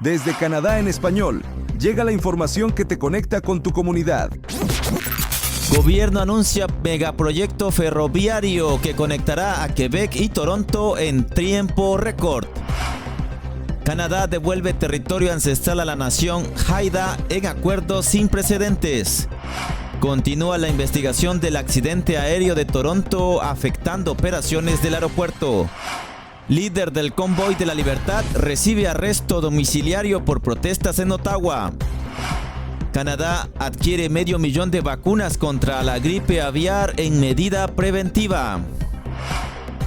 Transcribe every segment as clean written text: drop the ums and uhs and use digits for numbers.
Desde Canadá en español, llega la información que te conecta con tu comunidad. Gobierno anuncia megaproyecto ferroviario que conectará a Quebec y Toronto en tiempo récord. Canadá devuelve territorio ancestral a la nación Haida en acuerdo sin precedentes. Continúa la investigación del accidente aéreo de Toronto afectando operaciones del aeropuerto. Líder del Convoy de la Libertad recibe arresto domiciliario por protestas en Ottawa. Canadá adquiere 500,000 de vacunas contra la gripe aviar en medida preventiva.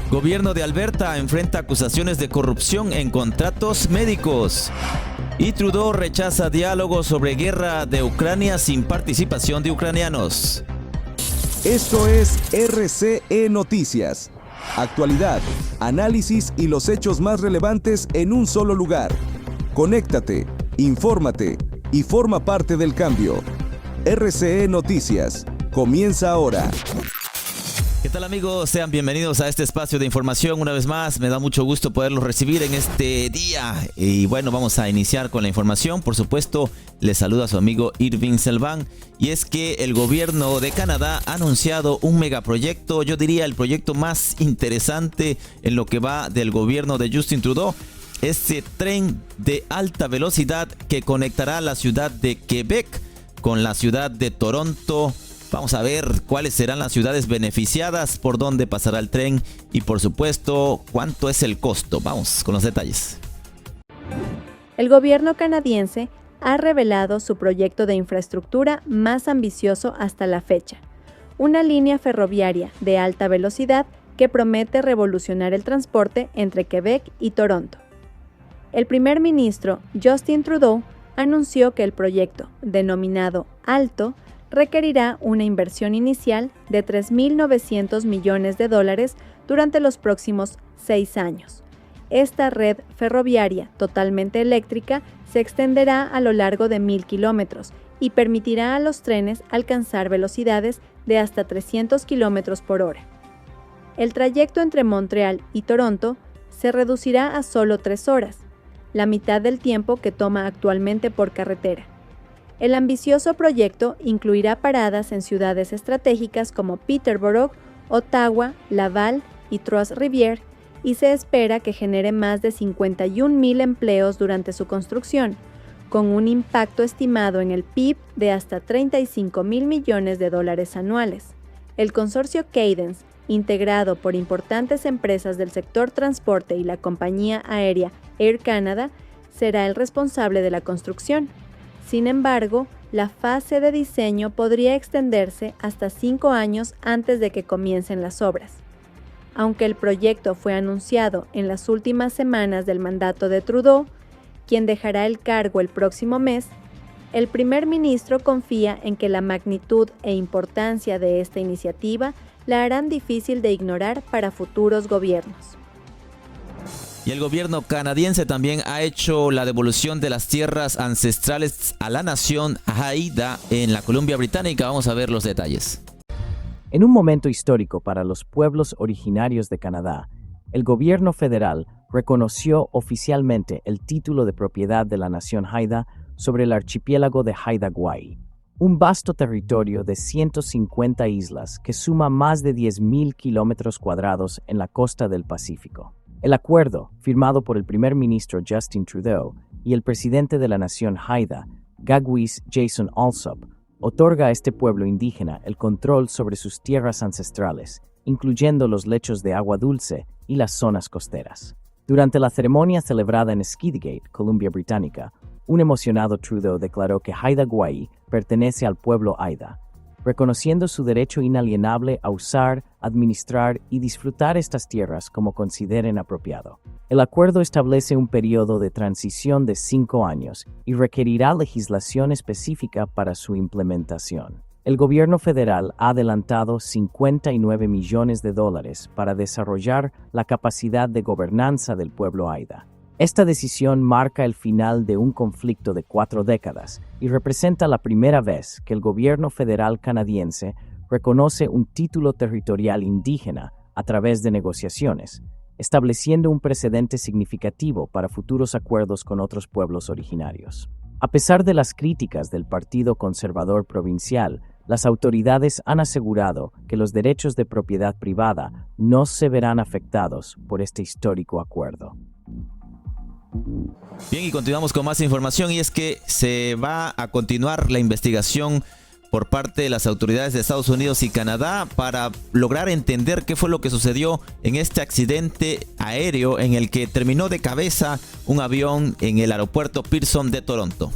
Gobierno de Alberta enfrenta acusaciones de corrupción en contratos médicos. Y Trudeau rechaza diálogo sobre guerra de Ucrania sin participación de ucranianos. Esto es RCE Noticias. Actualidad, análisis y los hechos más relevantes en un solo lugar. Conéctate, infórmate y forma parte del cambio. RCE Noticias. Comienza ahora. ¿Qué tal, amigos? Sean bienvenidos a este espacio de información una vez más. Me da mucho gusto poderlos recibir en este día. Y bueno, vamos a iniciar con la información. Por supuesto, les saluda a su amigo Irving Selván. Y es que el gobierno de Canadá ha anunciado un megaproyecto, yo diría el proyecto más interesante en lo que va del gobierno de Justin Trudeau. Este tren de alta velocidad que conectará la ciudad de Quebec con la ciudad de Toronto. Vamos a ver cuáles serán las ciudades beneficiadas, por dónde pasará el tren y, por supuesto, cuánto es el costo. Vamos con los detalles. El gobierno canadiense ha revelado su proyecto de infraestructura más ambicioso hasta la fecha, una línea ferroviaria de alta velocidad que promete revolucionar el transporte entre Quebec y Toronto. El primer ministro Justin Trudeau anunció que el proyecto, denominado ALTO, requerirá una inversión inicial de $3,900 millones durante los próximos 6 años. Esta red ferroviaria totalmente eléctrica se extenderá a lo largo de 1,000 kilómetros y permitirá a los trenes alcanzar velocidades de hasta 300 kilómetros por hora. El trayecto entre Montreal y Toronto se reducirá a solo 3 horas, la mitad del tiempo que toma actualmente por carretera. El ambicioso proyecto incluirá paradas en ciudades estratégicas como Peterborough, Ottawa, Laval y Trois-Rivières y se espera que genere más de 51,000 empleos durante su construcción, con un impacto estimado en el PIB de hasta $35,000 millones anuales. El consorcio Cadence, integrado por importantes empresas del sector transporte y la compañía aérea Air Canada, será el responsable de la construcción. Sin embargo, la fase de diseño podría extenderse hasta 5 años antes de que comiencen las obras. Aunque el proyecto fue anunciado en las últimas semanas del mandato de Trudeau, quien dejará el cargo el próximo mes, el primer ministro confía en que la magnitud e importancia de esta iniciativa la harán difícil de ignorar para futuros gobiernos. Y el gobierno canadiense también ha hecho la devolución de las tierras ancestrales a la nación Haida en la Columbia Británica. Vamos a ver los detalles. En un momento histórico para los pueblos originarios de Canadá, el gobierno federal reconoció oficialmente el título de propiedad de la nación Haida sobre el archipiélago de Haida Gwaii, un vasto territorio de 150 islas que suma más de 10,000 kilómetros cuadrados en la costa del Pacífico. El acuerdo, firmado por el primer ministro Justin Trudeau y el presidente de la nación Haida, Gagwis Jason Alsop, otorga a este pueblo indígena el control sobre sus tierras ancestrales, incluyendo los lechos de agua dulce y las zonas costeras. Durante la ceremonia celebrada en Skidegate, Columbia Británica, un emocionado Trudeau declaró que Haida Gwaii pertenece al pueblo Haida, reconociendo su derecho inalienable a usar, administrar y disfrutar estas tierras como consideren apropiado. El acuerdo establece un periodo de transición de 5 años y requerirá legislación específica para su implementación. El gobierno federal ha adelantado $59 millones para desarrollar la capacidad de gobernanza del pueblo Haida. Esta decisión marca el final de un conflicto de 4 décadas y representa la primera vez que el gobierno federal canadiense reconoce un título territorial indígena a través de negociaciones, estableciendo un precedente significativo para futuros acuerdos con otros pueblos originarios. A pesar de las críticas del Partido Conservador Provincial, las autoridades han asegurado que los derechos de propiedad privada no se verán afectados por este histórico acuerdo. Bien, y continuamos con más información, y es que se va a continuar la investigación por parte de las autoridades de Estados Unidos y Canadá para lograr entender qué fue lo que sucedió en este accidente aéreo en el que terminó de cabeza un avión en el aeropuerto Pearson de Toronto.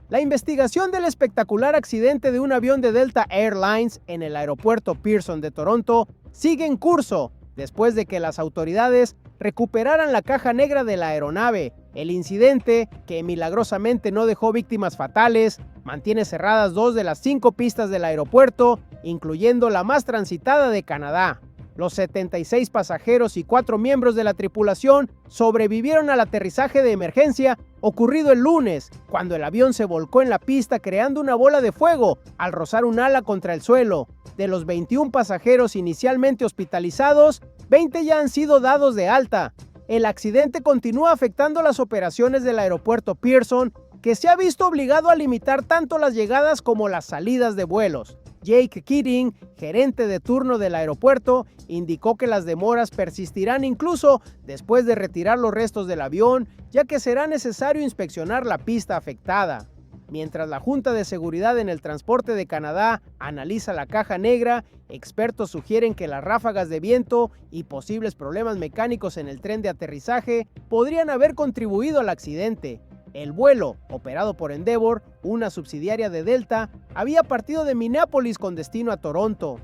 La investigación del espectacular accidente de un avión de Delta Airlines en el aeropuerto Pearson de Toronto sigue en curso después de que las autoridades recuperaran la caja negra de la aeronave. El incidente, que milagrosamente no dejó víctimas fatales, mantiene cerradas 2 de las 5 pistas del aeropuerto, incluyendo la más transitada de Canadá. Los 76 pasajeros y 4 miembros de la tripulación sobrevivieron al aterrizaje de emergencia ocurrido el lunes, cuando el avión se volcó en la pista creando una bola de fuego al rozar un ala contra el suelo. De los 21 pasajeros inicialmente hospitalizados, 20 ya han sido dados de alta. El accidente continúa afectando las operaciones del aeropuerto Pearson, que se ha visto obligado a limitar tanto las llegadas como las salidas de vuelos. Jake Keating, gerente de turno del aeropuerto, indicó que las demoras persistirán incluso después de retirar los restos del avión, ya que será necesario inspeccionar la pista afectada. Mientras la Junta de Seguridad en el Transporte de Canadá analiza la caja negra, expertos sugieren que las ráfagas de viento y posibles problemas mecánicos en el tren de aterrizaje podrían haber contribuido al accidente. El vuelo, operado por Endeavor, una subsidiaria de Delta, había partido de Minneapolis con destino a Toronto.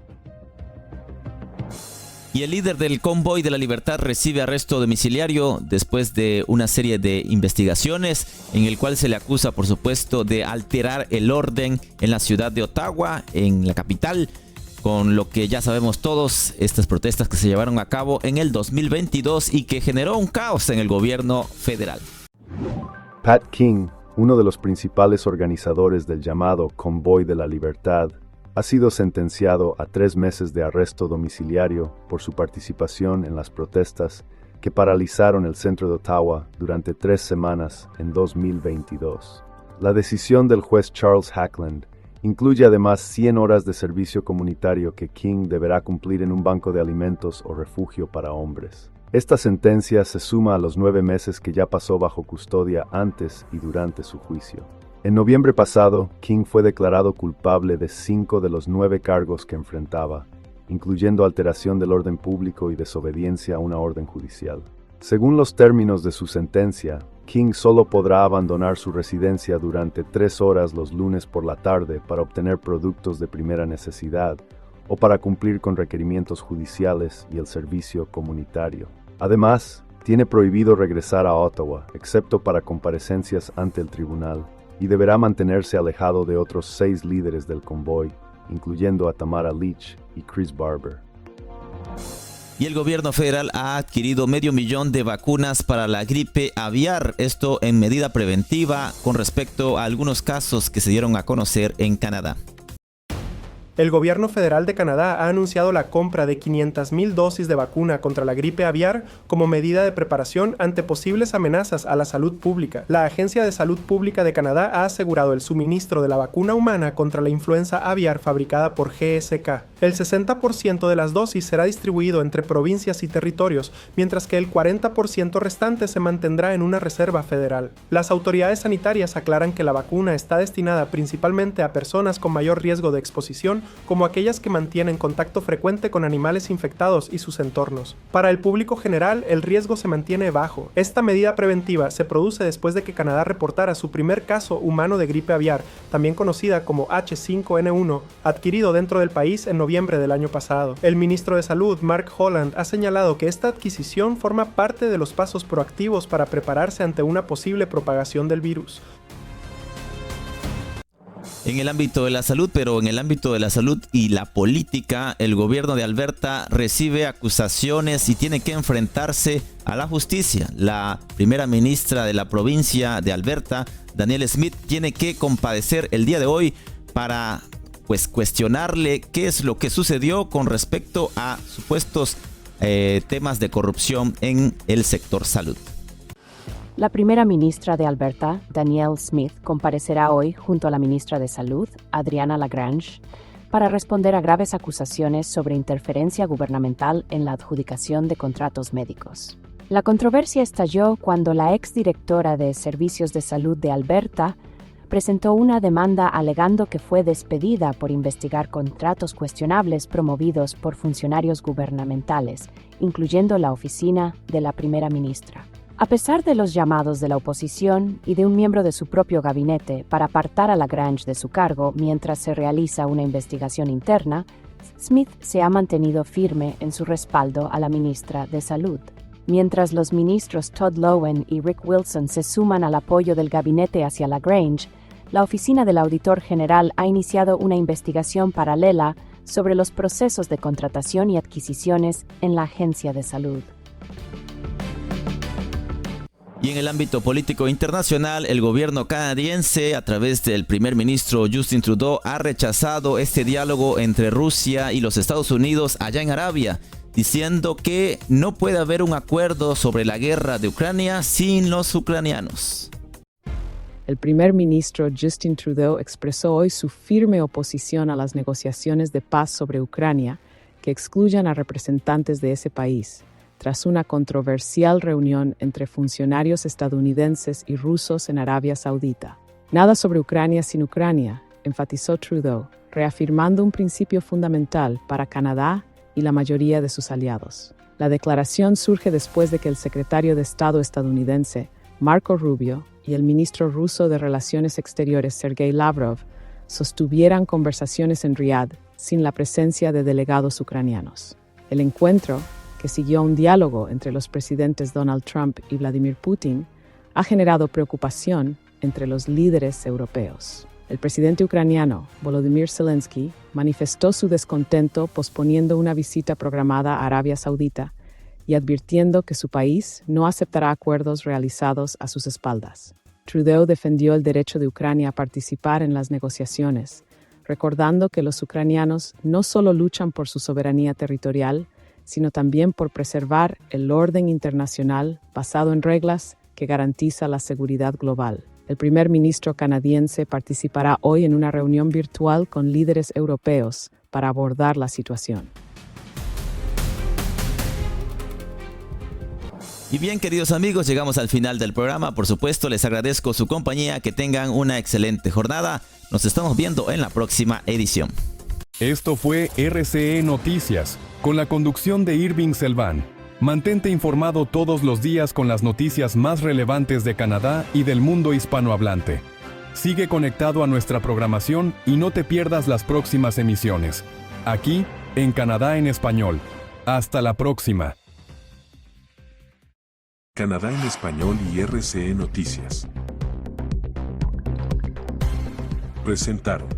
Y el líder del Convoy de la Libertad recibe arresto domiciliario después de una serie de investigaciones en el cual se le acusa, por supuesto, de alterar el orden en la ciudad de Ottawa, en la capital, con lo que ya sabemos todos, estas protestas que se llevaron a cabo en el 2022 y que generó un caos en el gobierno federal. Pat King, uno de los principales organizadores del llamado Convoy de la Libertad, ha sido sentenciado a 3 meses de arresto domiciliario por su participación en las protestas que paralizaron el centro de Ottawa durante 3 semanas en 2022. La decisión del juez Charles Hackland incluye además 100 horas de servicio comunitario que King deberá cumplir en un banco de alimentos o refugio para hombres. Esta sentencia se suma a los 9 meses que ya pasó bajo custodia antes y durante su juicio. En noviembre pasado, King fue declarado culpable de 5 de los 9 cargos que enfrentaba, incluyendo alteración del orden público y desobediencia a una orden judicial. Según los términos de su sentencia, King solo podrá abandonar su residencia durante 3 horas los lunes por la tarde para obtener productos de primera necesidad o para cumplir con requerimientos judiciales y el servicio comunitario. Además, tiene prohibido regresar a Ottawa, excepto para comparecencias ante el tribunal, y deberá mantenerse alejado de otros 6 líderes del convoy, incluyendo a Tamara Lich y Chris Barber. Y el gobierno federal ha adquirido $500,000 de vacunas para la gripe aviar, esto en medida preventiva con respecto a algunos casos que se dieron a conocer en Canadá. El gobierno federal de Canadá ha anunciado la compra de 500,000 dosis de vacuna contra la gripe aviar como medida de preparación ante posibles amenazas a la salud pública. La Agencia de Salud Pública de Canadá ha asegurado el suministro de la vacuna humana contra la influenza aviar fabricada por GSK. El 60% de las dosis será distribuido entre provincias y territorios, mientras que el 40% restante se mantendrá en una reserva federal. Las autoridades sanitarias aclaran que la vacuna está destinada principalmente a personas con mayor riesgo de exposición, como aquellas que mantienen contacto frecuente con animales infectados y sus entornos. Para el público general, el riesgo se mantiene bajo. Esta medida preventiva se produce después de que Canadá reportara su primer caso humano de gripe aviar, también conocida como H5N1, adquirido dentro del país en noviembre del año pasado. El ministro de Salud, Mark Holland, ha señalado que esta adquisición forma parte de los pasos proactivos para prepararse ante una posible propagación del virus. En el ámbito de la salud, pero en el ámbito de la salud y la política, el gobierno de Alberta recibe acusaciones y tiene que enfrentarse a la justicia. La primera ministra de la provincia de Alberta, Danielle Smith, tiene que comparecer el día de hoy para cuestionarle qué es lo que sucedió con respecto a supuestos temas de corrupción en el sector salud. La primera ministra de Alberta, Danielle Smith, comparecerá hoy junto a la ministra de Salud, Adriana Lagrange, para responder a graves acusaciones sobre interferencia gubernamental en la adjudicación de contratos médicos. La controversia estalló cuando la exdirectora de Servicios de Salud de Alberta presentó una demanda alegando que fue despedida por investigar contratos cuestionables promovidos por funcionarios gubernamentales, incluyendo la oficina de la primera ministra. A pesar de los llamados de la oposición y de un miembro de su propio gabinete para apartar a Lagrange de su cargo mientras se realiza una investigación interna, Smith se ha mantenido firme en su respaldo a la ministra de Salud. Mientras los ministros Todd Loewen y Rick Wilson se suman al apoyo del gabinete hacia Lagrange, la oficina del Auditor General ha iniciado una investigación paralela sobre los procesos de contratación y adquisiciones en la Agencia de Salud. Y en el ámbito político internacional, el gobierno canadiense, a través del primer ministro Justin Trudeau, ha rechazado este diálogo entre Rusia y los Estados Unidos allá en Arabia, diciendo que no puede haber un acuerdo sobre la guerra de Ucrania sin los ucranianos. El primer ministro Justin Trudeau expresó hoy su firme oposición a las negociaciones de paz sobre Ucrania que excluyan a representantes de ese país, tras una controversial reunión entre funcionarios estadounidenses y rusos en Arabia Saudita. Nada sobre Ucrania sin Ucrania, enfatizó Trudeau, reafirmando un principio fundamental para Canadá y la mayoría de sus aliados. La declaración surge después de que el secretario de Estado estadounidense, Marco Rubio, y el ministro ruso de Relaciones Exteriores, Sergei Lavrov, sostuvieran conversaciones en Riad sin la presencia de delegados ucranianos. El encuentro, que siguió a un diálogo entre los presidentes Donald Trump y Vladimir Putin, ha generado preocupación entre los líderes europeos. El presidente ucraniano, Volodymyr Zelensky, manifestó su descontento posponiendo una visita programada a Arabia Saudita y advirtiendo que su país no aceptará acuerdos realizados a sus espaldas. Trudeau defendió el derecho de Ucrania a participar en las negociaciones, recordando que los ucranianos no solo luchan por su soberanía territorial, sino también por preservar el orden internacional basado en reglas que garantiza la seguridad global. El primer ministro canadiense participará hoy en una reunión virtual con líderes europeos para abordar la situación. Y bien, queridos amigos, llegamos al final del programa. Por supuesto, les agradezco su compañía. Que tengan una excelente jornada. Nos estamos viendo en la próxima edición. Esto fue RCE Noticias, con la conducción de Irving Selván. Mantente informado todos los días con las noticias más relevantes de Canadá y del mundo hispanohablante. Sigue conectado a nuestra programación y no te pierdas las próximas emisiones. Aquí, en Canadá en Español. Hasta la próxima. Canadá en Español y RCE Noticias presentaron